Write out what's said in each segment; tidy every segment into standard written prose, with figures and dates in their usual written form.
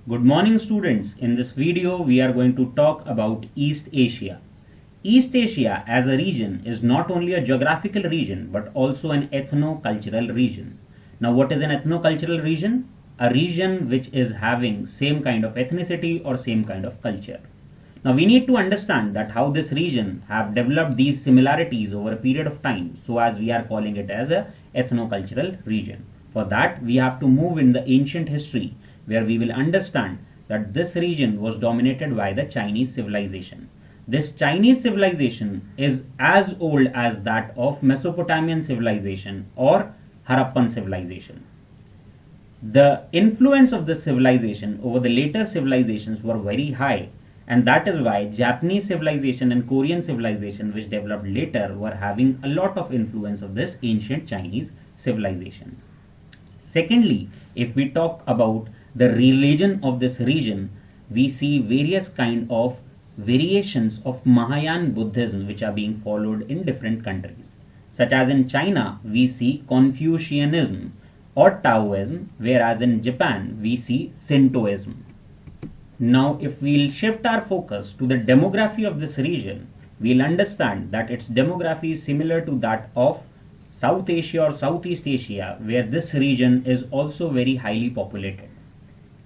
Good morning students. In this video we are going to talk about East Asia. East Asia as a region is not only a geographical region but also an ethno-cultural region. Now what is an ethno-cultural region? A region which is having same kind of ethnicity or same kind of culture. Now we need to understand that how this region have developed these similarities over a period of time, so as we are calling it as a ethno-cultural region. For that we have to move in the ancient history, where we will understand that this region was dominated by the Chinese civilization. This Chinese civilization is as old as that of Mesopotamian civilization or Harappan civilization. The influence of this civilization over the later civilizations were very high, and that is why Japanese civilization and Korean civilization, which developed later, were having a lot of influence of this ancient Chinese civilization. Secondly, if we talk about the religion of this region, we see various kind of variations of Mahayana Buddhism which are being followed in different countries. Such as in China, we see Confucianism or Taoism, whereas in Japan, we see Shintoism. Now, if we'll shift our focus to the demography of this region, we'll understand that its demography is similar to that of South Asia or Southeast Asia, where this region is also very highly populated.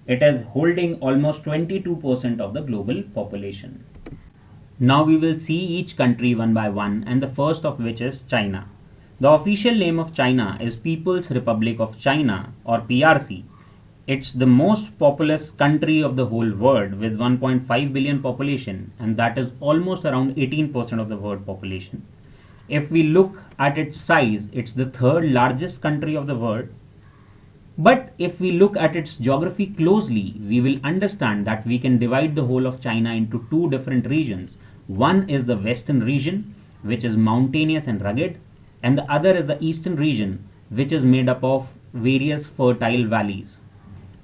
It is holding almost 22% of the global population. Now we will see each country one by one, and the first of which is China. The official name of China is People's Republic of China or PRC. It's the most populous country of the whole world with 1.5 billion population, and that is almost around 18% of the world population. If we look at its size, it's the third largest country of the world. But if we look at its geography closely, we will understand that we can divide the whole of China into two different regions. One is the western region, which is mountainous and rugged, and the other is the eastern region, which is made up of various fertile valleys.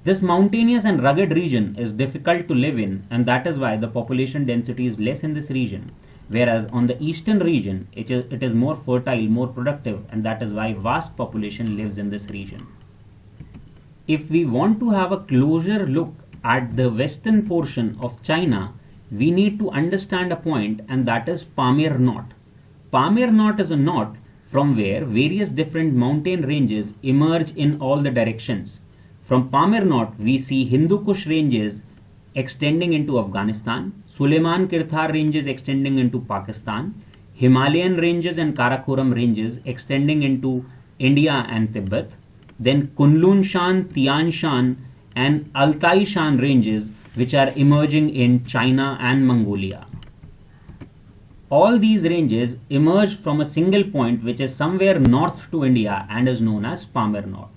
This mountainous and rugged region is difficult to live in, and that is why the population density is less in this region. Whereas on the eastern region, it is more fertile, more productive, and that is why vast population lives in this region. If we want to have a closer look at the western portion of China, we need to understand a point, and that is Pamir Knot. Pamir Knot is a knot from where various different mountain ranges emerge in all the directions. From Pamir Knot, we see Hindu Kush ranges extending into Afghanistan, Suleiman Kirthar ranges extending into Pakistan, Himalayan ranges and Karakoram ranges extending into India and Tibet, then Kunlun Shan, Tian Shan and Altai Shan ranges which are emerging in China and Mongolia. All these ranges emerge from a single point which is somewhere north to India and is known as Pamir Knot.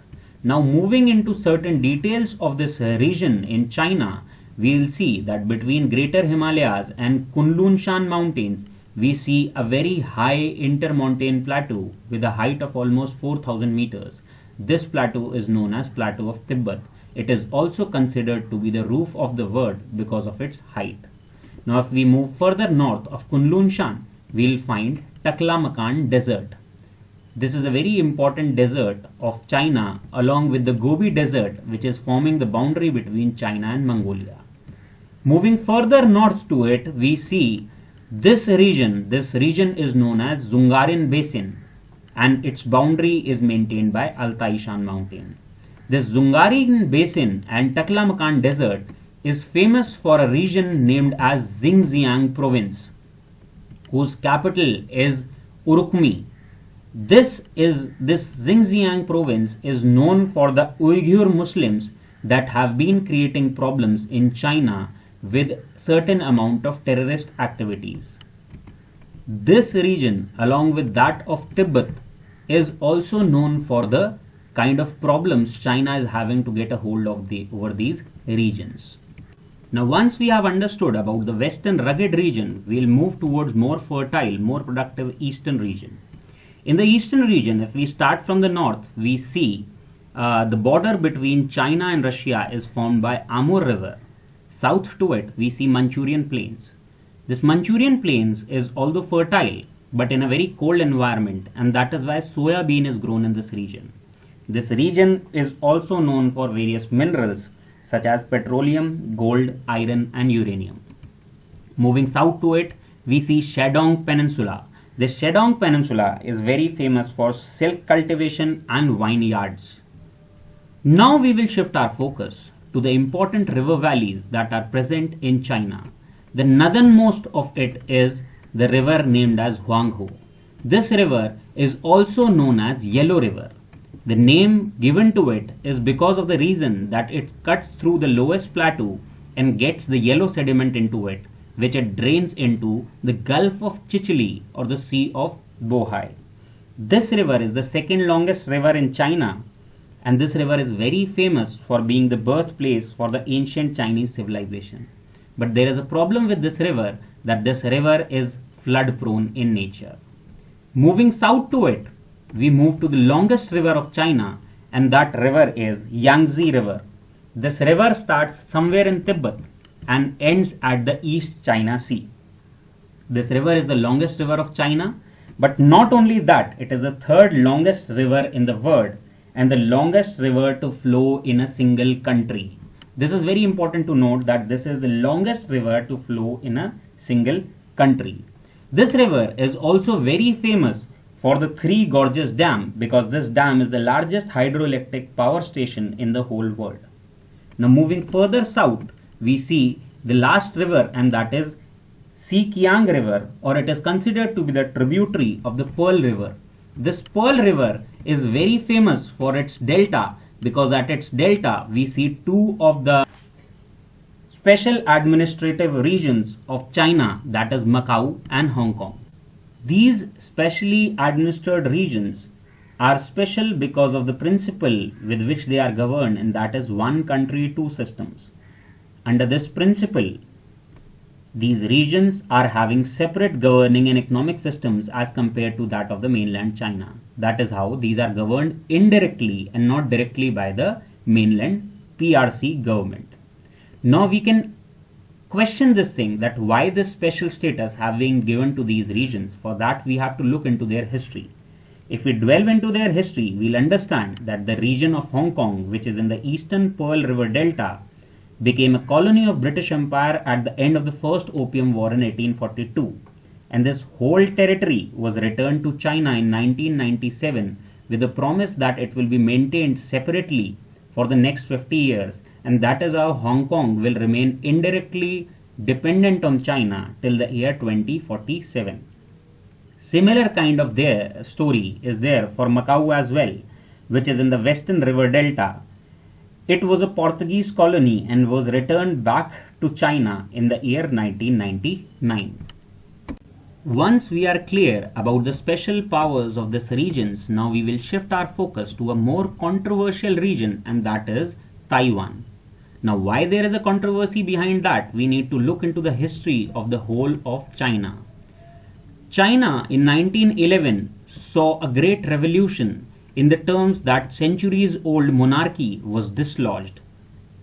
Now moving into certain details of this region in China, we will see that between Greater Himalayas and Kunlun Shan mountains, we see a very high intermontane plateau with a height of almost 4,000 meters. This plateau is known as Plateau of Tibet. It is also considered to be the roof of the world because of its height. Now if we move further north of Kunlun Shan, we will find Taklamakan Desert. This is a very important desert of China along with the Gobi Desert, which is forming the boundary between China and Mongolia. Moving further north to it, we see this region. This region is known as Zungarin Basin, and its boundary is maintained by Altai Shan mountain. This Zungarin Basin and Taklamakan Desert is famous for a region named as Xinjiang province, whose capital is Urukmi. This Xinjiang province is known for the Uyghur Muslims that have been creating problems in China with certain amount of terrorist activities. This region, along with that of Tibet, is also known for the kind of problems China is having to get a hold of over these regions. Now once we have understood about the western rugged region, we will move towards more fertile, more productive eastern region. In the eastern region, if we start from the north, we see the border between China and Russia is formed by Amur River. South to it, we see Manchurian Plains. This Manchurian Plains is although fertile, but in a very cold environment, and that is why soya bean is grown in this region. This region is also known for various minerals such as petroleum, gold, iron and uranium. Moving south to it, we see Shandong Peninsula. This Shandong Peninsula is very famous for silk cultivation and vineyards. Now we will shift our focus to the important river valleys that are present in China. The northernmost of it is the river named as Huanghe. This river is also known as Yellow River. The name given to it is because of the reason that it cuts through the lowest plateau and gets the yellow sediment into it, which it drains into the Gulf of Chichili or the Sea of Bohai. This river is the second longest river in China, and this river is very famous for being the birthplace for the ancient Chinese civilization. But there is a problem with this river, that this river is flood prone in nature. Moving south to it, we move to the longest river of China, and that river is Yangtze River. This river starts somewhere in Tibet and ends at the East China Sea. This river is the longest river of China, but not only that, it is the third longest river in the world and the longest river to flow in a single country. This is very important to note, that this is the longest river to flow in a single country. This river is also very famous for the Three Gorges Dam, because this dam is the largest hydroelectric power station in the whole world. Now moving further south, we see the last river, and that is Sikiang River, or it is considered to be the tributary of the Pearl River. This Pearl River is very famous for its delta, because at its delta we see two of the special administrative regions of China, that is Macau and Hong Kong. These specially administered regions are special because of the principle with which they are governed, and that is one country, two systems. Under this principle, these regions are having separate governing and economic systems as compared to that of the mainland China. That is how these are governed indirectly and not directly by the mainland PRC government. Now we can question this thing, that why this special status have been given to these regions. For that we have to look into their history. If we delve into their history, we'll understand that the region of Hong Kong, which is in the eastern Pearl River Delta, became a colony of British Empire at the end of the First Opium War in 1842, and this whole territory was returned to China in 1997 with the promise that it will be maintained separately for the next 50 years, and that is how Hong Kong will remain indirectly dependent on China till the year 2047. Similar kind of their story is there for Macau as well, which is in the Western River Delta. It was a Portuguese colony and was returned back to China in the year 1999. Once we are clear about the special powers of these regions, now we will shift our focus to a more controversial region, and that is Taiwan. Now why there is a controversy behind that, we need to look into the history of the whole of China. China in 1911 saw a great revolution in the terms that centuries old monarchy was dislodged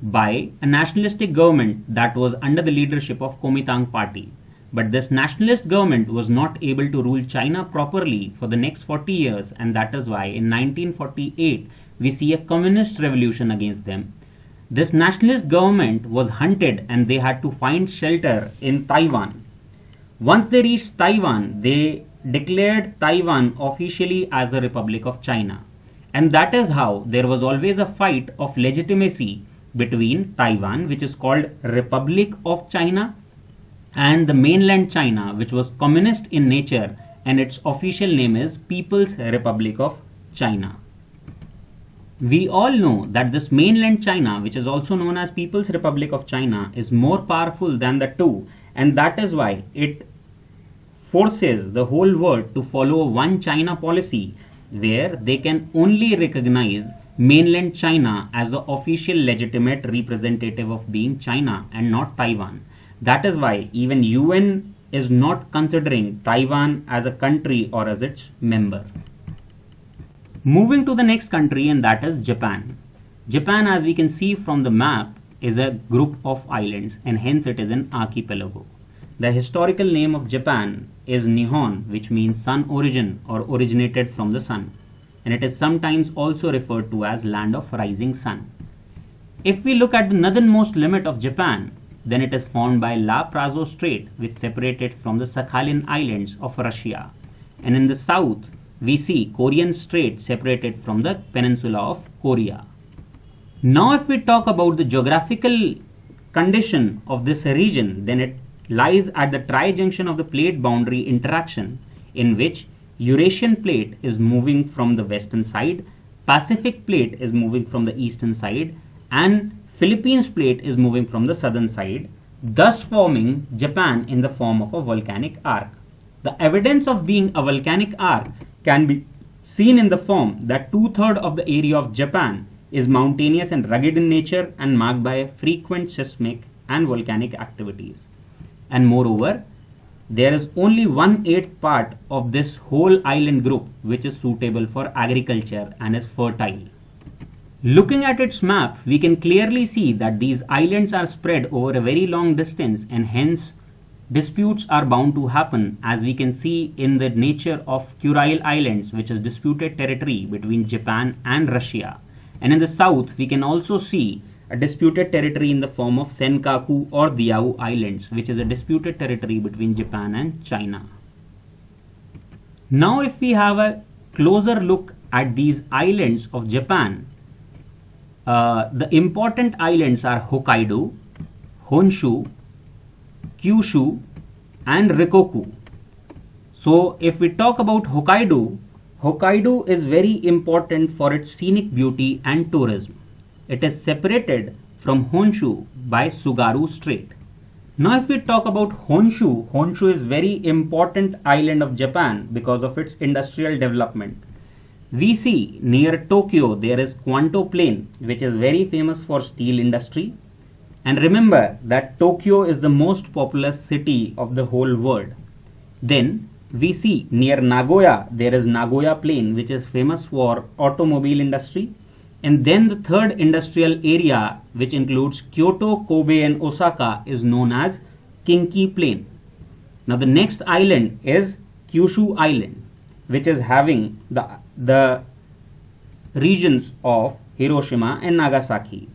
by a nationalistic government that was under the leadership of Kuomintang party. But this nationalist government was not able to rule China properly for the next 40 years, and that is why in 1948 we see a communist revolution against them. This nationalist government was hunted and they had to find shelter in Taiwan. Once they reached Taiwan, they declared Taiwan officially as a Republic of China. And that is how there was always a fight of legitimacy between Taiwan, which is called Republic of China, and the mainland China, which was communist in nature, and its official name is People's Republic of China. We all know that this mainland China, which is also known as People's Republic of China, is more powerful than the two, and that is why it forces the whole world to follow one China policy, where they can only recognize mainland China as the official legitimate representative of being China and not Taiwan. That is why even UN is not considering Taiwan as a country or as its member. Moving to the next country, and that is Japan. Japan, as we can see from the map, is a group of islands, and hence it is an archipelago. The historical name of Japan is Nihon, which means sun origin or originated from the sun, and it is sometimes also referred to as land of rising sun. If we look at the northernmost limit of Japan, then it is formed by La Prazo Strait, which separated from the Sakhalin Islands of Russia. And in the south, we see Korean Strait separated from the peninsula of Korea. Now if we talk about the geographical condition of this region, then it lies at the tri-junction of the plate boundary interaction, in which Eurasian plate is moving from the western side, Pacific plate is moving from the eastern side, and Philippines plate is moving from the southern side, thus forming Japan in the form of a volcanic arc. The evidence of being a volcanic arc can be seen in the form that 2/3 of the area of Japan is mountainous and rugged in nature and marked by frequent seismic and volcanic activities. And moreover, there is only 1/8 part of this whole island group which is suitable for agriculture and is fertile. Looking at its map, we can clearly see that these islands are spread over a very long distance, and hence disputes are bound to happen, as we can see in the nature of Kuril Islands, which is disputed territory between Japan and Russia. And in the south, we can also see a disputed territory in the form of Senkaku or Diaoyu Islands, which is a disputed territory between Japan and China. Now if we have a closer look at these islands of Japan, the important islands are Hokkaido, Honshu, Kyushu and Rikoku. So if we talk about Hokkaido, Hokkaido is very important for its scenic beauty and tourism. It is separated from Honshu by Tsugaru Strait. Now if we talk about Honshu, Honshu is very important island of Japan because of its industrial development. We see near Tokyo there is Kwanto Plain, which is very famous for steel industry. And remember that Tokyo is the most populous city of the whole world. Then we see near Nagoya there is Nagoya Plain, which is famous for automobile industry. And then the third industrial area, which includes Kyoto, Kobe and Osaka, is known as Kinki Plain. Now the next island is Kyushu Island, which is having the regions of Hiroshima and Nagasaki.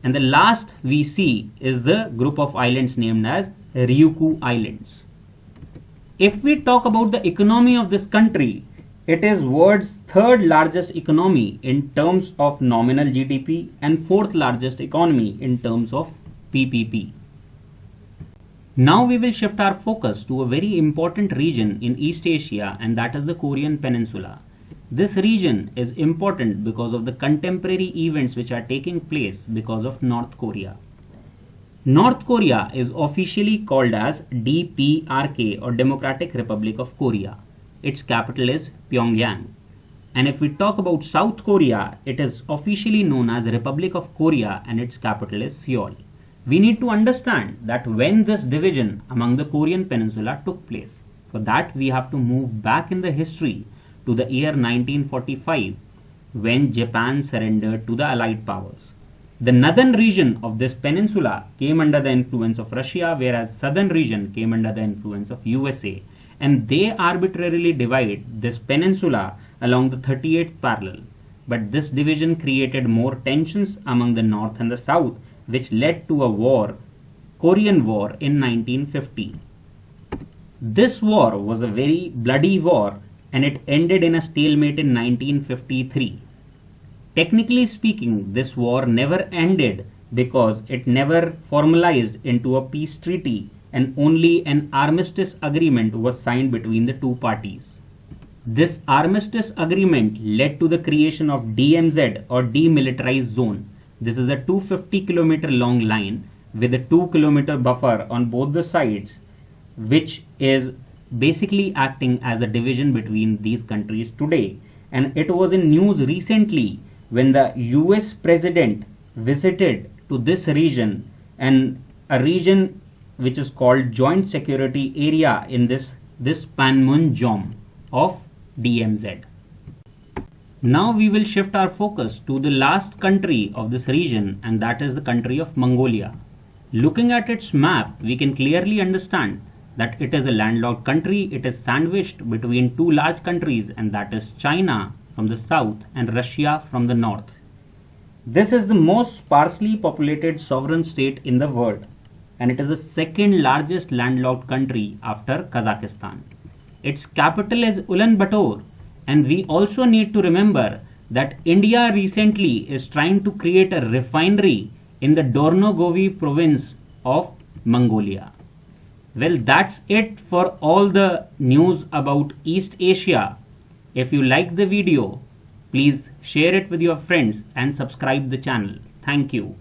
And the last we see is the group of islands named as Ryukyu Islands. If we talk about the economy of this country, it is world's third largest economy in terms of nominal GDP and fourth largest economy in terms of PPP. Now we will shift our focus to a very important region in East Asia, and that is the Korean Peninsula. This region is important because of the contemporary events which are taking place because of North Korea. North Korea is officially called as DPRK or Democratic Republic of Korea. Its capital is Pyongyang. And if we talk about South Korea, it is officially known as Republic of Korea and its capital is Seoul. We need to understand that when this division among the Korean Peninsula took place. For that we have to move back in the history to the year 1945 when Japan surrendered to the Allied powers. The northern region of this peninsula came under the influence of Russia, whereas southern region came under the influence of USA, and they arbitrarily divide this peninsula along the 38th parallel. But this division created more tensions among the north and the south, which led to a war, Korean War in 1950. This war was a very bloody war and it ended in a stalemate in 1953. Technically speaking, this war never ended because it never formalized into a peace treaty and only an armistice agreement was signed between the two parties. This armistice agreement led to the creation of DMZ or Demilitarized Zone. This is a 250-kilometer long line with a 2-kilometer buffer on both the sides, which is basically acting as a division between these countries today. And it was in news recently when the US president visited to this region, and a region which is called Joint Security Area in this Panmunjom of DMZ. Now we will shift our focus to the last country of this region, and that is the country of Mongolia. Looking at its map, we can clearly understand that it is a landlocked country. It is sandwiched between two large countries, and that is China from the south and Russia from the north. This is the most sparsely populated sovereign state in the world, and it is the second largest landlocked country after Kazakhstan. Its capital is Ulaanbaatar, and we also need to remember that India recently is trying to create a refinery in the Dornogovi province of Mongolia. Well, that's it for all the news about East Asia. If you like the video, please share it with your friends and subscribe the channel. Thank you.